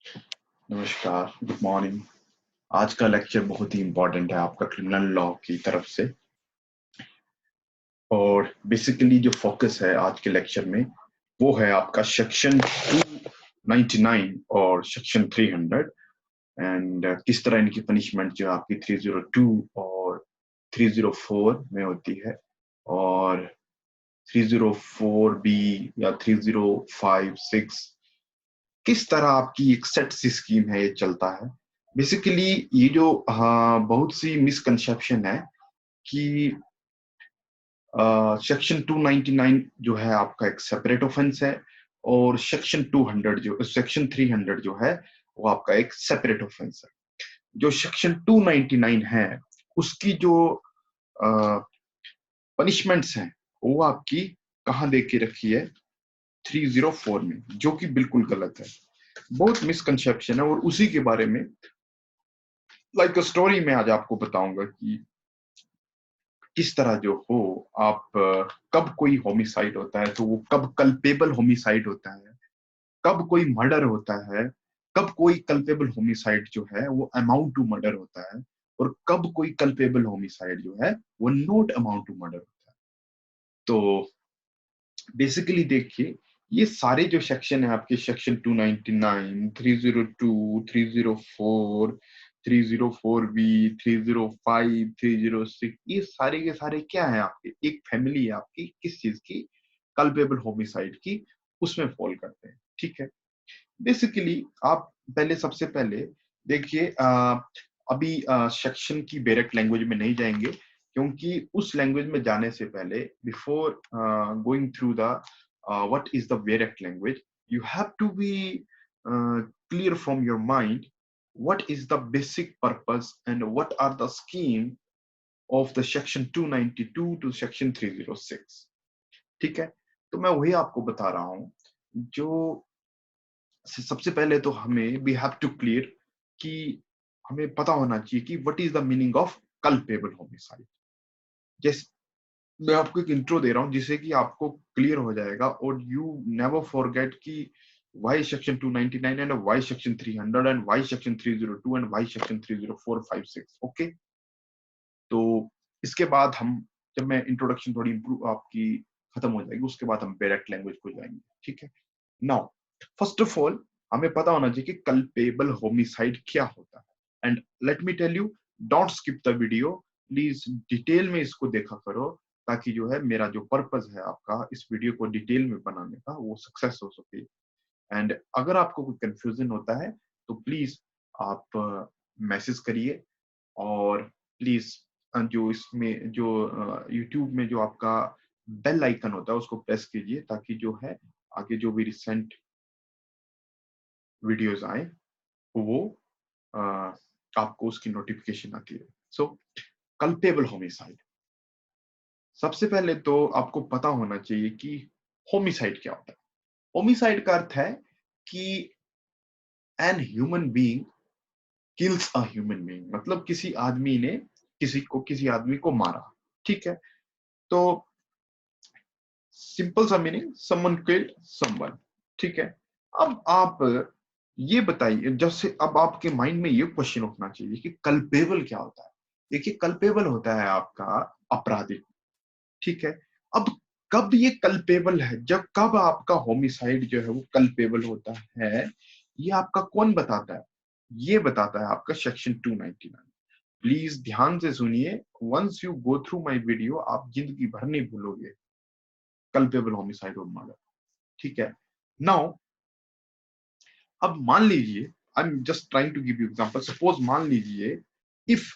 नमस्कार, good morning. आज का लेक्चर बहुत ही इम्पोर्टेंट है आपका क्रिमिनल लॉ की तरफ से। और बेसिकली जो फोकस है आज के लेक्चर में वो है आपका सेक्शन 299 और सेक्शन 300 एंड किस तरह इनकी पनिशमेंट जो आपकी 302 और 304 में होती है, और 304 बी या 3056 किस तरह आपकी एक सेट सी स्कीम है ये चलता है। बेसिकली ये जो बहुत सी मिसकंसेप्शन है कि सेक्शन 299 जो है आपका एक सेपरेट ऑफेंस है, और सेक्शन 300 जो है वो आपका एक सेपरेट ऑफेंस है। जो सेक्शन 299 है उसकी जो पनिशमेंट्स हैं वो आपकी कहाँ दे के रखी है, 304 में, जो कि बिल्कुल गलत है। बहुत मिसकंसेप्शन है और उसी के बारे में लाइक स्टोरी में आज आपको बताऊंगा कि किस तरह जो हो आप कब कोई होमिसाइड होता है तो वो कब कल्पेबल होमिसाइड होता है, कब कोई मर्डर होता है, कब कोई कल्पेबल होमिसाइड जो है वो अमाउंट टू मर्डर होता है, और कब कोई कल्पेबल होमिसाइड जो है वो नॉट अमाउंट टू मर्डर होता है। तो बेसिकली देखिए, ये सारे जो सेक्शन है आपके, सेक्शन 299, 302, 304, 304 बी, 305, 306, ये सारे के सारे क्या है आपके, एक फैमिली है आपकी किस चीज की, कल्पेबल होमिसाइड की, उसमें फॉल करते हैं। ठीक है। बेसिकली आप पहले सबसे पहले देखिए, अभी सेक्शन की डायरेक्ट लैंग्वेज में नहीं जाएंगे, क्योंकि उस लैंग्वेज में जाने से पहले before going through the what is the direct language, you have to be clear from your mind what is the basic purpose and what are the scheme of the section 292 to section 306। ठीक है। तो मैं वही आपको बता रहा हूं। जो सबसे पहले तो हमें वी हैव टू क्लियर कि हमें पता होना चाहिए कि what is the meaning of culpable homicide. जैसे मैं आपको एक इंट्रो दे रहा हूं जिससे कि आपको क्लियर हो जाएगा, और यू नेवर फॉरगेट कि why section 299 and why section 300 and why section 302 and why section 30456। Okay. तो इसके बाद हम, जब मैं इंट्रोडक्शन थोड़ी इंप्रूव आपकी खत्म हो जाएगी, उसके बाद हम डायरेक्ट लैंग्वेज को जाएंगे। ठीक है। नाउ फर्स्ट ऑफ ऑल हमें पता होना चाहिए कि कल्पेबल होमिसाइड क्या होता है। And let me tell you, don't skip the video, please detail में इसको देखा करो, ताकि जो है मेरा जो पर्पस है आपका इस वीडियो को डिटेल में बनाने का वो सक्सेस हो सके। एंड अगर आपको कोई कंफ्यूजन होता है तो प्लीज आप मैसेज करिए, और प्लीज जो इसमें जो यूट्यूब में जो आपका बेल आइकन होता है उसको प्रेस कीजिए, ताकि जो है आगे जो भी रिसेंट वीडियोस आए वो अ, आपको उसकी नोटिफिकेशन आती है। सो कल्पेबल होमिसाइड, सबसे पहले तो आपको पता होना चाहिए कि होमिसाइड क्या होता है। होमिसाइड का अर्थ है कि an human being kills a human being, मतलब किसी आदमी ने किसी आदमी को मारा। ठीक है। तो सिंपल सा मीनिंग, समवन किल्ड समवन। ठीक है। अब आप ये बताइए, जैसे अब आपके माइंड में ये क्वेश्चन उठना चाहिए कि कल्पेबल क्या होता है। देखिए, कल्पेबल होता है आपका अपराधी। ठीक है। अब कब ये कल्पेबल है, जब कब आपका होमिसाइड जो है वो कल्पेबल होता है, ये आपका कौन बताता है? ये बताता है आपका सेक्शन 299। प्लीज ध्यान से सुनिए, once you go through my video आप जिंदगी भर नहीं भूलोगे कल्पेबल होमिसाइड और मर्डर। ठीक है। नाउ अब मान लीजिए, I am just trying to give you example, suppose मान लीजिए इफ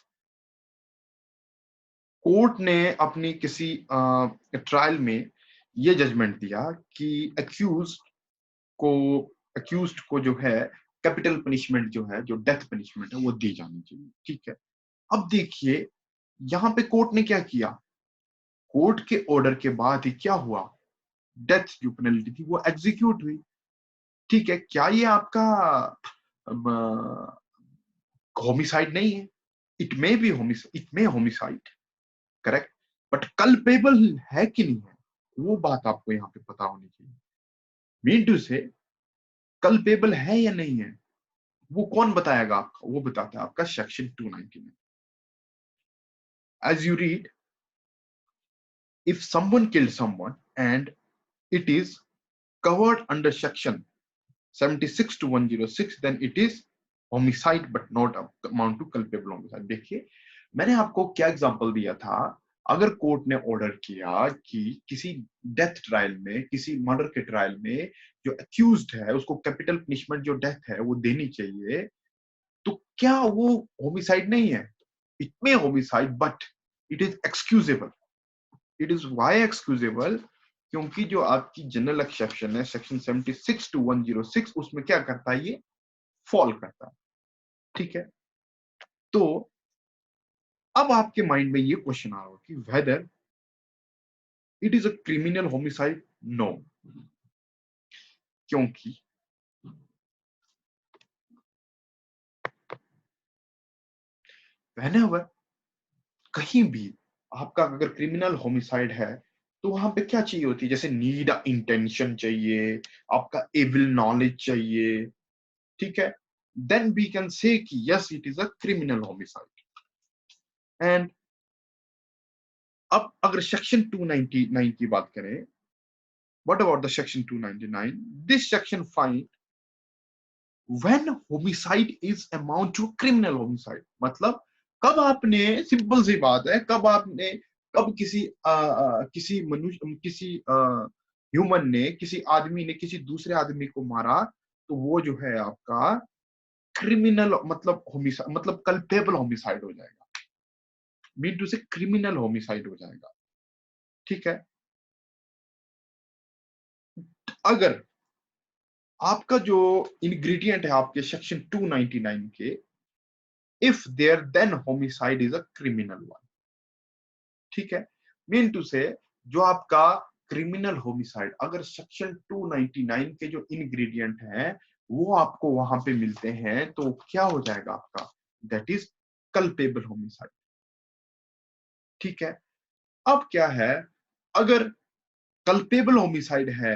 कोर्ट ने अपनी किसी ट्रायल में ये जजमेंट दिया कि को अक्यूज्ड को जो है कैपिटल पनिशमेंट जो है, जो डेथ पनिशमेंट है वो दी जानी चाहिए। ठीक है। अब देखिए, यहां पे कोर्ट ने क्या किया, कोर्ट के ऑर्डर के बाद ही क्या हुआ, डेथ जो पेनल्टी थी वो एग्जीक्यूट हुई। ठीक है। क्या ये आपका होमिसाइड नहीं है? It may be homicide, it may homicide, correct, but culpable है कि नहीं है, वो बात आपको यहाँ पे पता होनी चाहिए। मीन टू से कल्पेबल है या नहीं है। वो कौन बताएगा आपका? वो बताता है आपका section 299। As you read, if someone killed someone and it is covered under section 76 to 106, then it is homicide but not amount to culpable homicide। देखिए, मैंने आपको क्या एग्जांपल दिया था, अगर कोर्ट ने ऑर्डर किया कि किसी डेथ ट्रायल में, किसी मर्डर के ट्रायल में जो अक्यूज्ड है उसको कैपिटल पनिशमेंट जो डेथ है वो देनी चाहिए, तो क्या वो होमिसाइड नहीं है? It may homicide but it is excusable. It is why excusable? क्योंकि जो आपकी जनरल एक्सेप्शन है सेक्शन 76 टू 106, उसमें क्या करता है? ये फॉल करता है। ठीक है, तो अब आपके माइंड में ये क्वेश्चन आ रहा हो कि whether it is a criminal homicide. No, क्योंकि व्हेनेवर कहीं भी आपका अगर क्रिमिनल होमिसाइड है तो वहां पे क्या चाहिए होती है? जैसे नीड इंटेंशन चाहिए, आपका एविल नॉलेज चाहिए। ठीक है, देन वी कैन से कि yes it is a criminal homicide. And अब अगर सेक्शन 299 की बात करें, what about the section 299? This section find when homicide is amount to criminal homicide. मतलब कब आपने, सिंपल सी बात है, कब किसी मनुष्य, किसी ह्यूमन ने, किसी आदमी ने किसी दूसरे आदमी को मारा, तो वो जो है आपका क्रिमिनल, मतलब होमिसाइड, मतलब कल्पेबल होमिसाइड हो जाएगा। मीन टू से क्रिमिनल होमिसाइड हो जाएगा। ठीक है, अगर आपका जो इंग्रेडिएंट है आपके सेक्शन 299 के, if there then homicide is a criminal one. ठीक है, मीन टू से जो आपका क्रिमिनल होमिसाइड, अगर सेक्शन 299 के जो इंग्रेडिएंट हैं वो आपको वहां पे मिलते हैं, तो क्या हो जाएगा आपका? That is culpable homicide. ठीक है, अब क्या है, अगर कल्पेबल होमिसाइड है,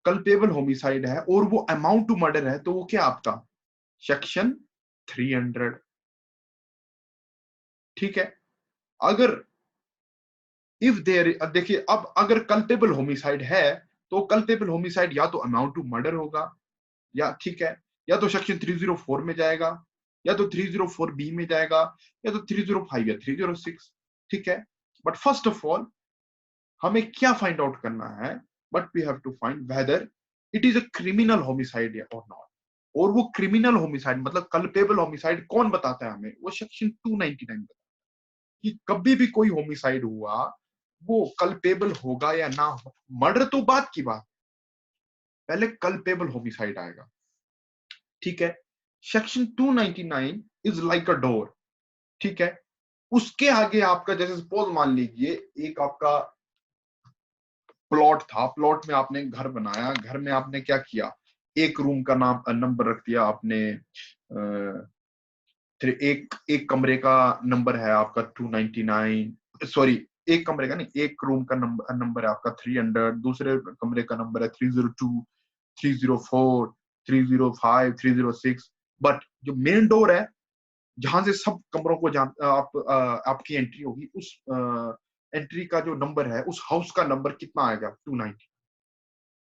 कल्पेबल होमिसाइड है और वो अमाउंट टू मर्डर है, तो वो क्या आपका? सेक्शन 300। ठीक है, अगर इफ देयर, देखिए अब अगर कल्पेबल होमिसाइड है, तो कल्पेबल होमिसाइड या तो अमाउंट टू मर्डर होगा, या ठीक है, या तो सेक्शन 304 में जाएगा, या तो 304 बी में जाएगा, या तो 305 या 306। ठीक है, बट फर्स्ट ऑफ ऑल हमें क्या फाइंड आउट करना है? But we have to find whether it is a criminal homicide और नॉट। और वो क्रिमिनल होमिसाइड मतलब कल्पेबल होमिसाइड कौन बताता है हमें? वो सेक्शन 299 बताता है कि कभी भी कोई होमिसाइड हुआ वो कल्पेबल होगा या ना हो। मर्डर तो बात की बात, पहले कल्पेबल होमिसाइड आएगा। ठीक है, section 299 is like a door. ठीक है, उसके आगे आपका, जैसे सपोज मान लीजिए एक आपका प्लॉट था, प्लॉट में आपने घर बनाया, घर में आपने क्या किया? एक रूम का नाम नंबर रख दिया आपने, फिर एक कमरे का नंबर है आपका 299, सॉरी एक कमरे का नहीं, एक रूम का नंबर है आपका 300, दूसरे कमरे का नंबर है 302, 304, 305, 306। बट जो मेन डोर है जहां से सब कमरों को आपकी एंट्री होगी, उस एंट्री का जो नंबर है, उस हाउस का नंबर कितना आएगा? 290।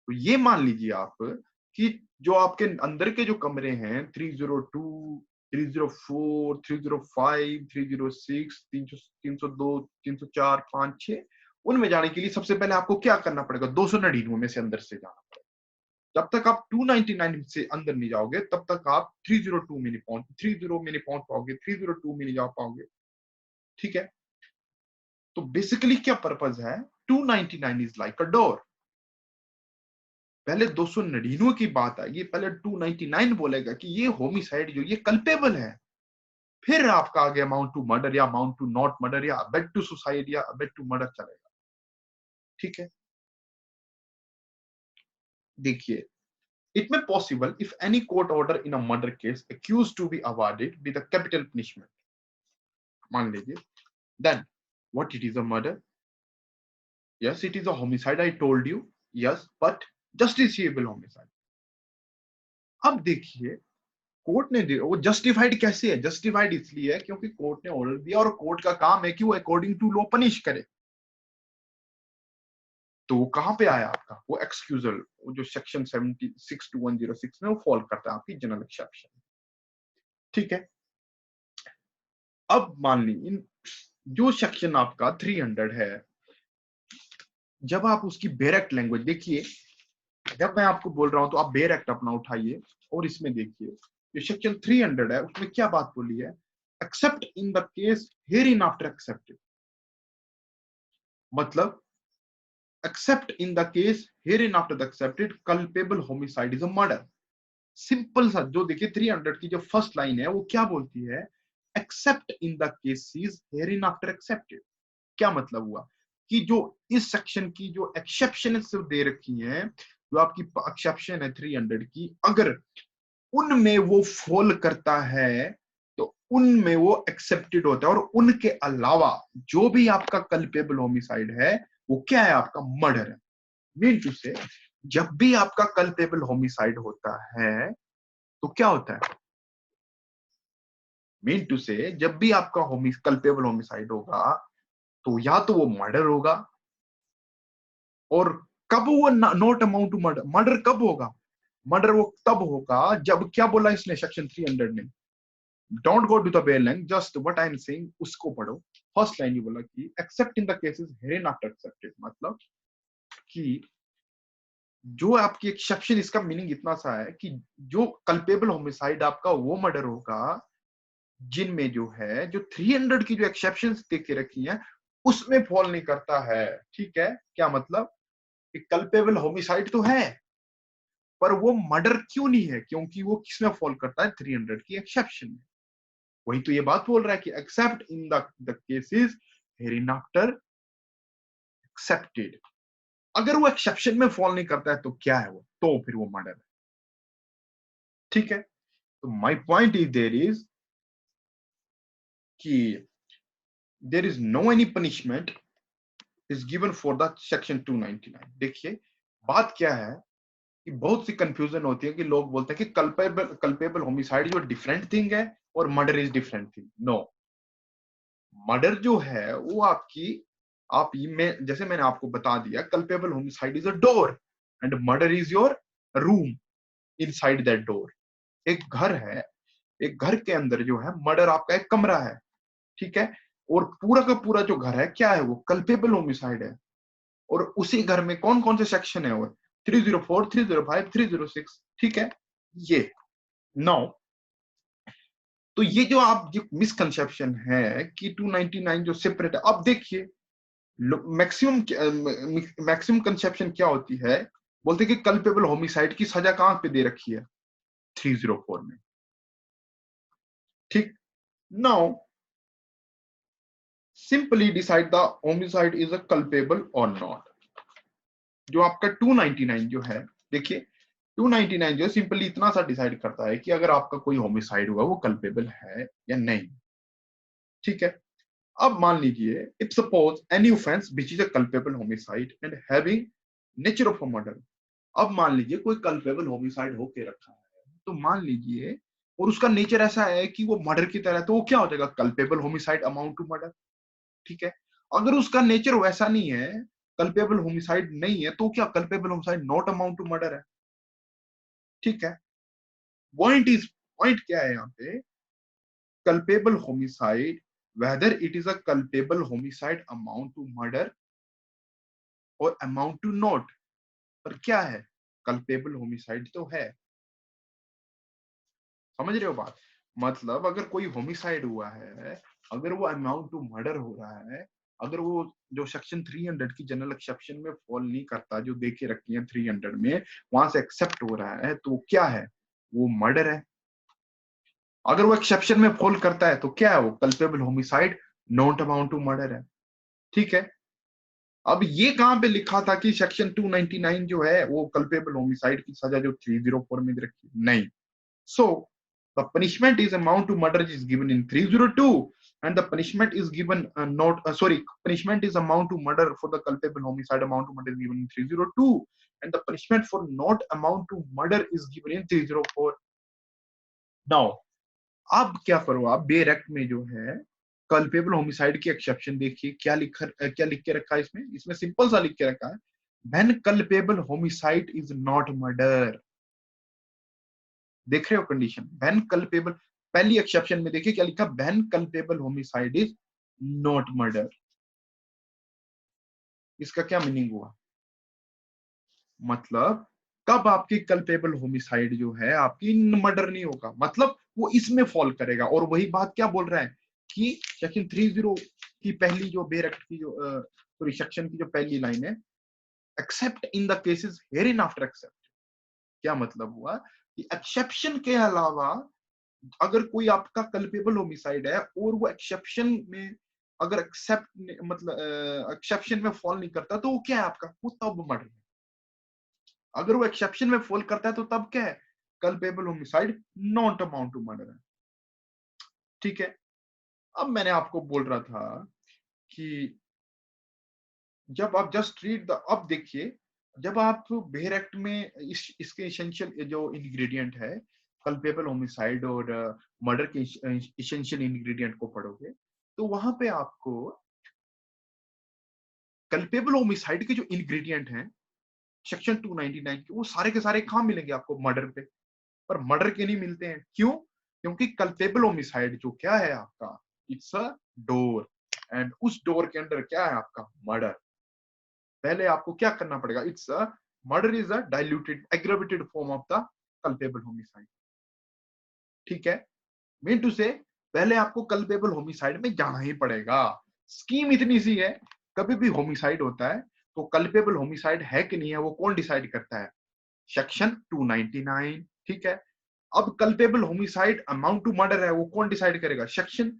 तो ये मान लीजिए आप कि जो आपके अंदर के जो कमरे हैं 302, 304, 305, 306, 302, 304, 5, 6, उनमें जाने के लिए सबसे पहले आपको क्या करना पड़ेगा? 299 में से अंदर से जाना पड़ेगा। जब तक आप 299 से अंदर नहीं जाओगे तब तक आप 302 में नहीं पहुंच 30 में नहीं पहुंच पाओगे, 302 में नहीं जा पाओगे। ठीक है, तो बेसिकली क्या पर्पज है? 299 इज लाइक अ डोर। पहले 299 की बात आएगी, पहले 299 बोलेगा कि ये होमिसाइड जो ये कल्पेबल है, फिर आपका आगे अमाउंट टू मर्डर या अमाउंट टू नॉट मर्डर या अबेट टू सुसाइड या अबेट टू मर्डर चलेगा। ठीक है, देखिए, it may possible if any court order in a murder case accused to be awarded with a capital punishment, मान लीजिए, then what it is a murder? Yes, it is a homicide, I told you, yes, but justiciable homicide। अब देखिए, court ने दिया, वो justified कैसे है? Justified इसलिए है क्योंकि कोर्ट ने ऑर्डर दिया और कोर्ट का काम है कि वो अकॉर्डिंग टू लॉ पनिश करे। तो वो कहां पे आया आपका वो एक्सक्यूजल, वो जो सेक्शन 76(2)(1)(06) में वो फॉल करता है आपकी जनरल एक्सेप्शन। ठीक है, अब मान ली जो सेक्शन आपका 300 है, जब आप उसकी बेरेक्ट लैंग्वेज देखिए, जब मैं आपको बोल रहा हूं तो आप बेरेक्ट अपना उठाइए और इसमें देखिए जो सेक्शन 300 है उसमें क्या बात बोली है, except in the case hereinafter excepted, मतलब except in the case hereinafter the excepted culpable homicide is a murder. Simple सा, जो देखिए 300 की जो फर्स्ट लाइन है वो क्या बोलती है, except in the cases here in after accepted. क्या मतलब हुआ कि जो इस सेक्शन की जो एक्सेप्शन दे रखी है, जो आपकी एक्सेप्शन है 300 की, अगर उनमें वो फॉल करता है तो उनमें वो एक्सेप्टेड होता है, और उनके अलावा जो भी आपका कल्पेबल होमिसाइड है वो क्या है, आपका मर्डर है। मीन टू से जब भी आपका कल्पेबल होमिसाइड होता है तो क्या होता है, मीन टू से जब भी आपका कल्पेबल होमिसाइड होगा तो या तो वो मर्डर होगा, और कब वो not amount to murder, murder कब होगा, मर्डर वो तब होगा जब, क्या बोला इसने सेक्शन 300 ने, don't go to the bare line, just what I am saying उसको पढ़ो। फर्स्ट लाइन ये बोला कि except in the cases hereinafter excepted, मतलब कि जो आपकी एक्सेप्शन, इसका मीनिंग इतना सा है कि जो कल्पेबल होमिसाइड आपका वो मर्डर होगा जिनमें जो है जो 300 की जो एक्सेप्शन दे के रखी है उसमें फॉल नहीं करता है। ठीक है, क्या मतलब कि कल्पेबल होमिसाइड तो है पर वो मर्डर क्यों नहीं है, क्योंकि वो किसमें फॉल करता है, 300 की एक्सेप्शन में। वही तो ये बात बोल रहा है कि except in the cases hereinafter excepted, अगर वो एक्सेप्शन में फॉल नहीं करता है तो क्या है वो, तो फिर वो मर्डर है। ठीक है, तो my point is there is कि there is no any punishment is given for the section 299। देखिए बात क्या है कि बहुत सी कंफ्यूजन होती है कि लोग बोलते हैं कि कल्पेबल होमिसाइड जो डिफरेंट थिंग है और murder is different thing. No, murder जो है वो आपकी, आप ये में जैसे मैंने आपको बता दिया, culpable homicide is a door and murder is your room inside that door. एक घर है, एक घर के अंदर जो है मर्डर आपका एक कमरा है। ठीक है, और पूरा का पूरा जो घर है क्या है, वो कल्पेबल होमिसाइड है। और उसी घर में कौन कौन से सेक्शन है, और 304, 305, 306। ठीक है, ये नाउ, तो ये जो आप जो मिसकंसेप्शन है कि 299 जो सेपरेट है, अब देखिए मैक्सिमम मैक्सिमम कंसेप्शन क्या होती है, बोलते हैं कि कल्पेबल होमिसाइड की सजा कहां पे दे रखी है, 304 में। ठीक, now simply decide the homicide is a culpable और नॉट। जो आपका 299 जो है, देखिए 299 जो सिंपली इतना सा डिसाइड करता है कि अगर आपका कोई होमिसाइड हुआ वो कल्पेबल है या नहीं। ठीक है, अब मान लीजिए if suppose any offence which is a culpable homicide and having nature of a murder. अब मान लीजिए कोई कल्पेबल होमिसाइड होके रखा है, तो मान लीजिए और उसका नेचर ऐसा है कि वो मर्डर की तरह है, तो वो क्या हो जाएगा, culpable homicide amount to murder. ठीक है, अगर उसका नेचर वैसा नहीं है, कल्पेबल होमिसाइड नहीं है, तो क्या culpable homicide not amount to murder है। ठीक है, पॉइंट क्या है यहाँ पे, culpable homicide whether it is a culpable homicide amount to murder or amount to not, पर क्या है, कल्पेबल होमिसाइड तो है। समझ रहे हो बात, मतलब अगर कोई होमिसाइड हुआ है, अगर वो अमाउंट टू मर्डर हो रहा है, अगर वो जो सेक्शन 300 की जनरल एक्सेप्शन में फॉल नहीं करता, जो देके रखी है 300 में, वहां से एक्सेप्ट हो रहा है, तो क्या है, वो मर्डर है। अगर वो एक्सेप्शन में फॉल करता है तो क्या है, वो culpable homicide not amount to murder है। ठीक है, अब ये कहां पे लिखा था कि सेक्शन 299 जो है वो कल्पेबल होमिसाइड की सजा जो 304 में रखी, नहीं। सो the punishment is amount to murder is given in 302, and the punishment is given not sorry, punishment is amount to murder for the culpable homicide amount to murder is given in 302, and the punishment for not amount to murder is given in 304. Now अब क्या करो, आप bare act में जो है culpable homicide की exception देखिए, क्या लिख के रखा है इसमें। इसमें सिंपल सा लिख के रखा है, when culpable homicide is not murder. देख रहे हो कंडीशन, व्हेन कल्पेबल, पहली एक्सेप्शन में देखिए क्या लिखा, when culpable homicide is not murder. इसका क्या मीनिंग हुआ, मतलब कब आपकी कल्पेबल होमिसाइड जो है आपकी मर्डर नहीं होगा, मतलब वो इसमें फॉल करेगा। और वही बात क्या बोल रहा है कि सेक्शन 30 की पहली जो बेयर एक्ट की जो सॉरी सेक्शन की जो पहली लाइन है, except in the cases here in after except. क्या मतलब हुआ कि एक्सेप्शन के अलावा अगर कोई आपका कल्पेबल होमिसाइड है और वो एक्सेप्शन में अगर एक्सेप्ट मतलब एक्सेप्शन में फॉल नहीं करता, तो वो क्या है आपका, वो तब मर्डर है। अगर वो एक्सेप्शन में फॉल करता है तो तब क्या है, culpable homicide not amount to murder है। ठीक है, अब मैंने आपको बोल रहा था कि जब आप जस्ट रीड द, अब देखिए जब आप बेयर एक्ट में इसके एसेंशियल जो इंग्रेडिएंट है कल्पेबल होमिसाइड और मर्डर के एसेंशियल इंग्रेडिएंट को पढ़ोगे, तो वहां पे आपको कल्पेबल होमिसाइड के जो इंग्रेडिएंट हैं सेक्शन 299 के, वो सारे के सारे कहां मिलेंगे आपको, मर्डर पे। पर मर्डर के नहीं मिलते हैं, क्यों, क्योंकि कल्पेबल होमिसाइड जो क्या है आपका, इट्स अ डोर, एंड उस डोर के अंदर क्या है आपका, मर्डर। पहले आपको क्या करना पड़ेगा, it's a murder is a diluted aggravated form of the culpable homicide. ठीक है, मीन टू से पहले आपको कल्पेबल होमिसाइड में जाना ही पड़ेगा। स्कीम इतनी सी है, कभी भी होमिसाइड होता है तो कल्पेबल होमिसाइड है कि नहीं है वो कौन डिसाइड करता है, सेक्शन 299। ठीक है, अब culpable homicide amount to murder है वो कौन डिसाइड करेगा, सेक्शन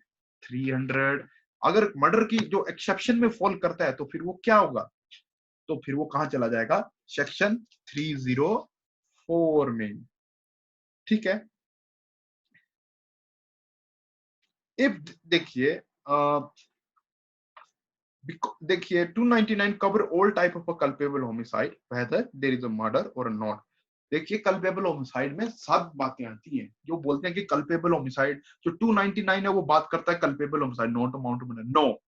300। अगर मर्डर की जो एक्सेप्शन में फॉल करता है तो फिर वो क्या होगा, तो फिर वो कहां चला जाएगा, सेक्शन 304 में। ठीक है, इफ देखिए देखिए 299 cover all type of a culpable homicide whether there is a murder और नॉट। देखिए कल्पेबल होमिसाइड में सब बातें आती हैं, जो बोलते हैं कि कल्पेबल होमिसाइड जो 299 है वो बात करता है culpable homicide not amount to murder, no,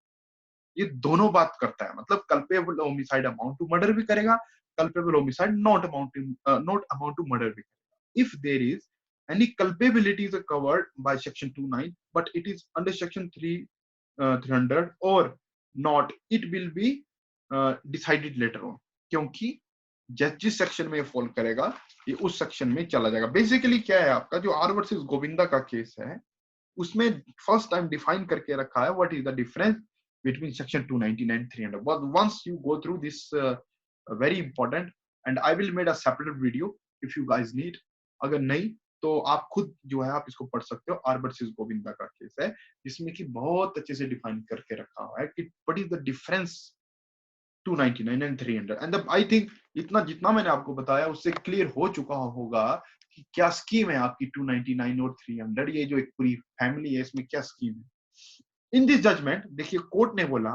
ये दोनों बात करता है। मतलब culpable homicide amount to murder भी करेगा, culpable homicide not amount to murder भी करेगा। If there is any culpability is covered by section 29 but it is under section 300 or not, it will be decided later on, क्योंकि जिस section में fall करेगा ये उस सेक्शन में चला जाएगा। बेसिकली क्या है आपका जो आर वर्सेस गोविंदा का केस है उसमें फर्स्ट टाइम डिफाइन करके रखा है what is the difference between section 299 300, but once you go through this very important, and I will make a separate video if you guys need, अगर नहीं तो आप खुद जो है आप इसको पढ़ सकते हो। आर वर्सेस गोविंदा का केस है जिसमें कि बहुत अच्छे से डिफाइन करके रखा हुआ है कि what is the difference 299 and 300, and I think इतना जितना मैंने आपको बताया उससे क्लियर हो चुका होगा कि क्या स्कीम है आपकी 299 और 300, ये जो एक पूरी फैमिली है इसमें क्या स्कीम है। इन दिस जजमेंट देखिए कोर्ट ने बोला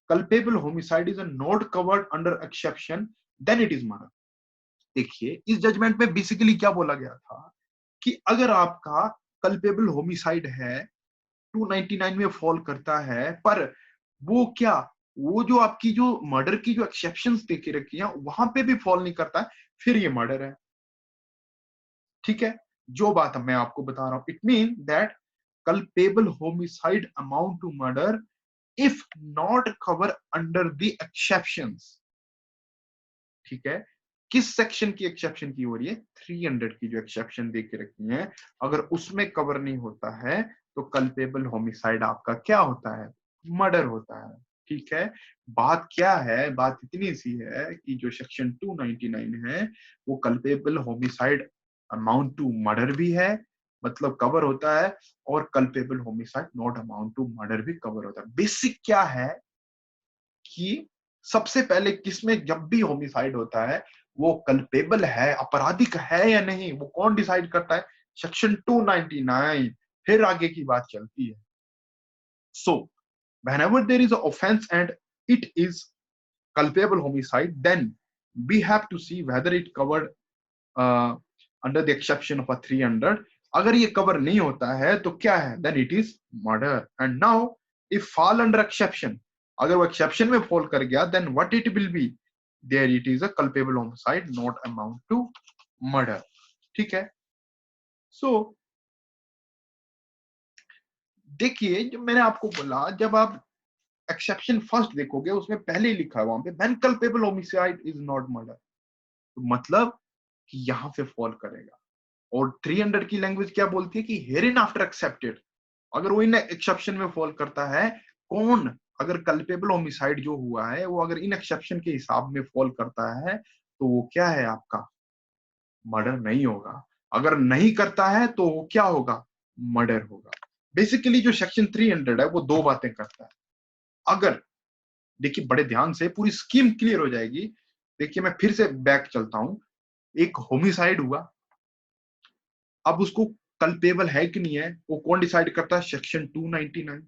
culpable homicide is not covered under exception then it is murder. देखिए इस जजमेंट में बेसिकली क्या बोला गया था कि अगर आपका कल्पेबल होमिसाइड है 299 में फॉल करता है, पर वो क्या, वो जो आपकी जो मर्डर की जो एक्सेप्शंस देके रखी है वहां पे भी फॉल नहीं करता है, फिर ये मर्डर है। ठीक है, जो बात मैं आपको बता रहा हूं, it mean that culpable homicide amount to murder if not cover under the exceptions। ठीक है, किस सेक्शन की एक्सेप्शन की हो रही है, 300 की जो एक्सेप्शन दे के रखी है, अगर उसमें कवर नहीं होता है तो कल्पेबल होमिसाइड आपका क्या होता है, मर्डर होता है। ठीक है, बात क्या है, बात इतनी सी है कि जो सेक्शन 299 है वो culpable homicide amount to murder भी है, मतलब कवर होता है, और culpable homicide not amount to murder भी कवर होता है। बेसिक क्या है कि सबसे पहले किसमें जब भी होमिसाइड होता है वो कल्पेबल है, आपराधिक है या नहीं, वो कौन डिसाइड करता है, सेक्शन 299। फिर आगे की बात चलती है। सो whenever there is an offense and it is culpable homicide, then we have to see whether it covered uh, under the exception of a 300। अगर ये कवर नहीं होता है तो क्या है, then it is murder. And now if fall under exception, अगर वो एक्सेप्शन में फॉल कर गया, then what it will be, there it is a culpable homicide not amount to murder. ठीक है। सो देखिए, जो मैंने आपको बोला, जब आप एक्सेप्शन फर्स्ट देखोगे उसमें पहले ही लिखा है वहां पे when culpable homicide is not murder, तो मतलब कि यहां पे फॉल करेगा। और 300 की लैंग्वेज क्या बोलती है कि हेरिन आफ्टर एक्सेप्टेड, अगर वो इन एक्सेप्शन में फॉल करता है, कौन, अगर कल्पेबल होमिसाइड जो हुआ है वो अगर इन एक्सेप्शन के हिसाब में फॉल करता है तो वो क्या है आपका, मर्डर नहीं होगा। अगर नहीं करता है तो वो क्या होगा, मर्डर होगा। बेसिकली जो सेक्शन 300 है वो दो बातें करता है। अगर, देखिए बड़े ध्यान से पूरी स्कीम क्लियर हो जाएगी। देखिए मैं फिर से बैक चलता हूं, एक होमिसाइड हुआ, अब उसको कल्पेबल है कि नहीं है वो कौन डिसाइड करता है, सेक्शन 299।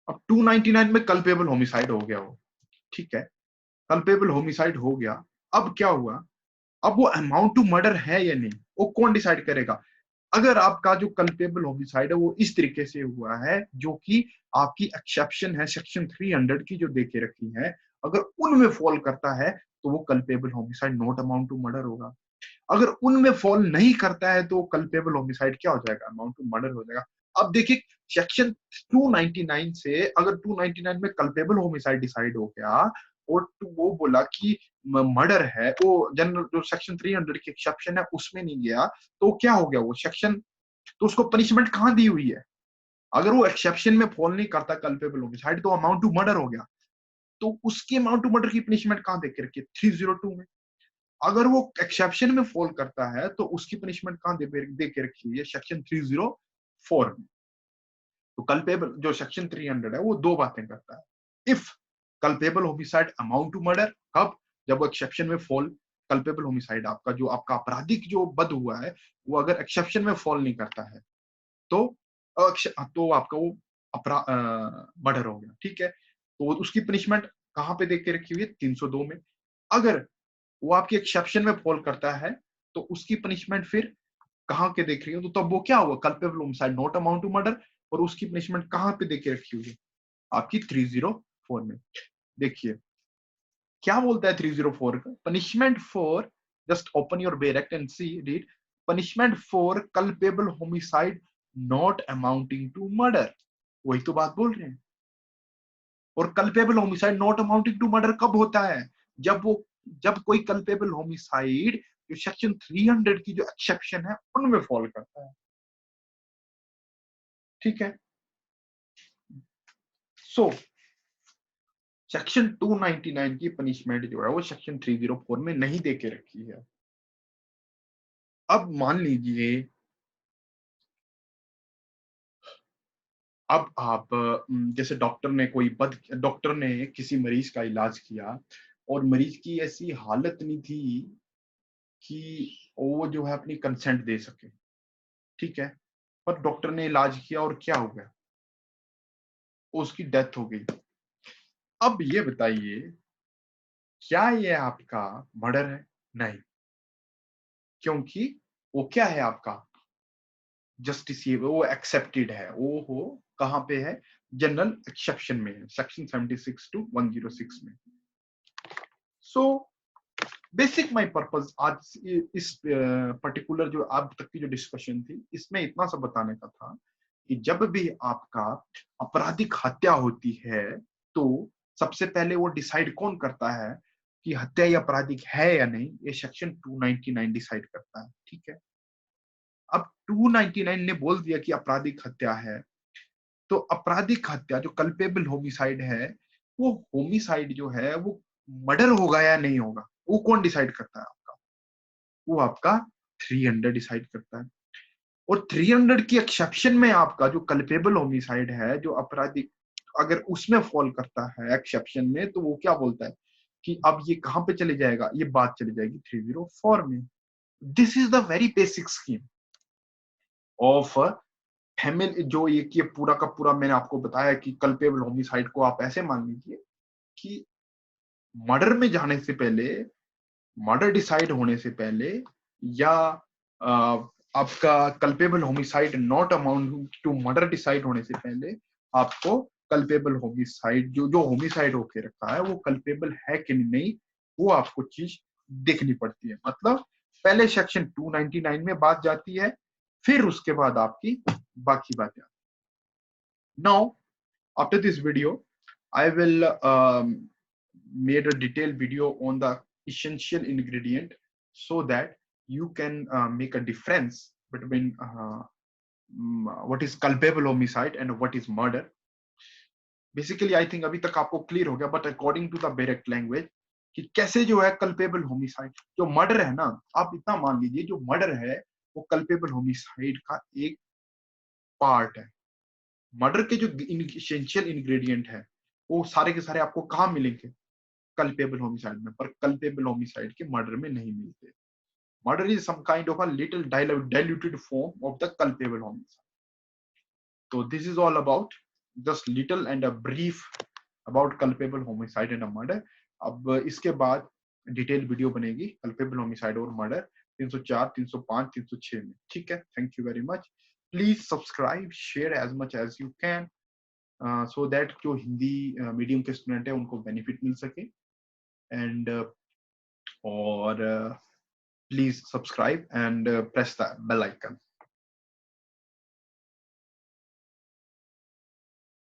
अब 299 में कल्पेबल होमिसाइड हो गया वो, ठीक है, कल्पेबल होमिसाइड हो गया। अब क्या हुआ, अब वो अमाउंट टू मर्डर है या नहीं वो कौन डिसाइड करेगा। अगर आपका जो कल्पेबल होमिसाइड है वो इस तरीके से हुआ है जो कि आपकी एक्सेप्शन है सेक्शन 300 की जो देके रखी है, अगर उनमें फॉल करता है तो वो culpable homicide not amount to murder होगा। अगर उनमें फॉल नहीं करता है तो कल्पेबल होमिसाइड क्या हो जाएगा, अमाउंट टू मर्डर हो जाएगा। अब देखिए सेक्शन 299 से अगर 299 में कल्पेबल होमिसाइड डिसाइड हो गया और वो बोला कि मर्डर है, वो जनरल जो सेक्शन 300 की एक्सेप्शन है उसमें नहीं गया, तो क्या हो गया वो सेक्शन, तो उसको पनिशमेंट कहां दी हुई है। अगर वो एक्सेप्शन में फॉल नहीं करता कल्पेबल होमिसाइड तो अमाउंट टू मर्डर हो गया, तो उसके अमाउंट टू मर्डर की पनिशमेंट कहां देके रखी है, 302 में। अगर वो एक्सेप्शन में फॉल करता है तो उसकी पनिशमेंट कहां दे के रखी हुई है, सेक्शन 304 में। तो कल्पेबल जो सेक्शन 300 है वो दो बातें करता है। If culpable homicide amount to murder, कब, जब वो एक्सेप्शन में फॉल, कल्पेबल होमिसाइड आपका जो आपका आपराधिक जो बद हुआ है वो अगर एक्सेप्शन में फॉल नहीं करता है तो तो आपका वो मर्डर हो गया। ठीक है, तो उसकी पनिशमेंट कहां पे देख के रखी हुई है, 302 में। अगर वो आपकी एक्सेप्शन में फॉल करता है तो उसकी पनिशमेंट फिर कहां के देख रही हो, तो तब वो क्या हुआ, culpable homicide not amount to murder, और उसकी पनिशमेंट कहां पे देके रखी हुई है, आपकी 304 में। देखिए क्या बोलता है 304 का, punishment for, just open your bare act and see read, punishment for culpable homicide not amounting to murder, वही तो बात बोल रहे हैं। और culpable homicide not amounting to murder कब होता है, जब वो, जब कोई कल्पेबल होमिसाइड जो सेक्शन 300 की जो एक्सेप्शन है उनमें फॉल करता है। ठीक है, सो सेक्शन 299 की पनिशमेंट जो है वो सेक्शन 304 में नहीं देके रखी है। अब मान लीजिए, अब आप जैसे डॉक्टर ने किसी मरीज का इलाज किया और मरीज की ऐसी हालत नहीं थी कि वो जो है अपनी कंसेंट दे सके, ठीक है, पर डॉक्टर ने इलाज किया और क्या हो गया, उसकी डेथ हो गई। अब ये बताइए, क्या ये आपका मर्डर है, नहीं, क्योंकि वो क्या है आपका जस्टिस, वो एक्सेप्टेड है, वो हो कहां पे है, जनरल एक्सेप्शन में है, सेक्शन 76 टू 106 में। सो बेसिक माय पर्पस आज इस पर्टिकुलर जो अब तक की जो डिस्कशन थी इसमें इतना सा बताने का था कि जब भी आपका आपराधिक हत्या होती है तो सबसे पहले वो डिसाइड कौन करता है कि हत्या या आपराधिक है या नहीं, ये सेक्शन 299 डिसाइड करता है। ठीक है, अब 299 ने बोल दिया कि आपराधिक हत्या है, तो आपराधिक हत्या जो कल्पेबल होमिसाइड है, वो होमिसाइड जो है वो मर्डर होगा या नहीं होगा, वो कौन डिसाइड करता है आपका, वो आपका 300 डिसाइड करता है। और 300 की एक्सेप्शन में आपका जो कल्पेबल होमिसाइड है, जो आपराधिक, अगर उसमें फॉल करता है एक्सेप्शन में, तो वो क्या बोलता है कि अब ये कहां पे चले जाएगा, ये बात चली जाएगी 304 में। This is the very basic scheme of family, जो ये पूरा का पूरा मैंने आपको बताया कि कल्पेबल होमिसाइड को आप ऐसे मान लीजिए कि मर्डर में जाने से पहले, मर्डर डिसाइड होने से पहले, या आपका culpable homicide not amount to murder decide होने से पहले आपको कल्पेबल होमिसाइड जो होमिसाइड होके रखा है वो कल्पेबल है कि नहीं, वो आपको चीज देखनी पड़ती है। मतलब पहले सेक्शन 299 में बात जाती है, फिर उसके बाद आपकी बाकी बातें। Now after this video I will made a detailed video on the essential ingredient so that you can make a difference between what is culpable homicide and what is murder. Basically, I think अभी तक आपको clear हो गया, but according to the direct language कि कैसे जो है culpable homicide, जो मर्डर है ना, आप इतना मान लीजिए जो मर्डर है वो कल्पेबल होमिसाइड का एक पार्ट है। मर्डर के जो इसेंशियल इंग्रेडिएंट है वो सारे के सारे आपको कहाँ मिलेंगे? कल्पेबल होमिसाइड में, पर कल्पेबल होमिसाइड के मर्डर में नहीं मिलते। Murder is some kind of a little diluted form of the culpable homicide. So this is all about just little and a brief about culpable homicide and a murder. अब इसके बाद detail video बनेगी culpable homicide और murder 304, 305, 306 में। ठीक है, thank you very much. Please subscribe, share as much as you can, so that जो Hindi medium के स्टूडेंट है उनको बेनिफिट मिल सके। एंड और please subscribe and press the bell icon.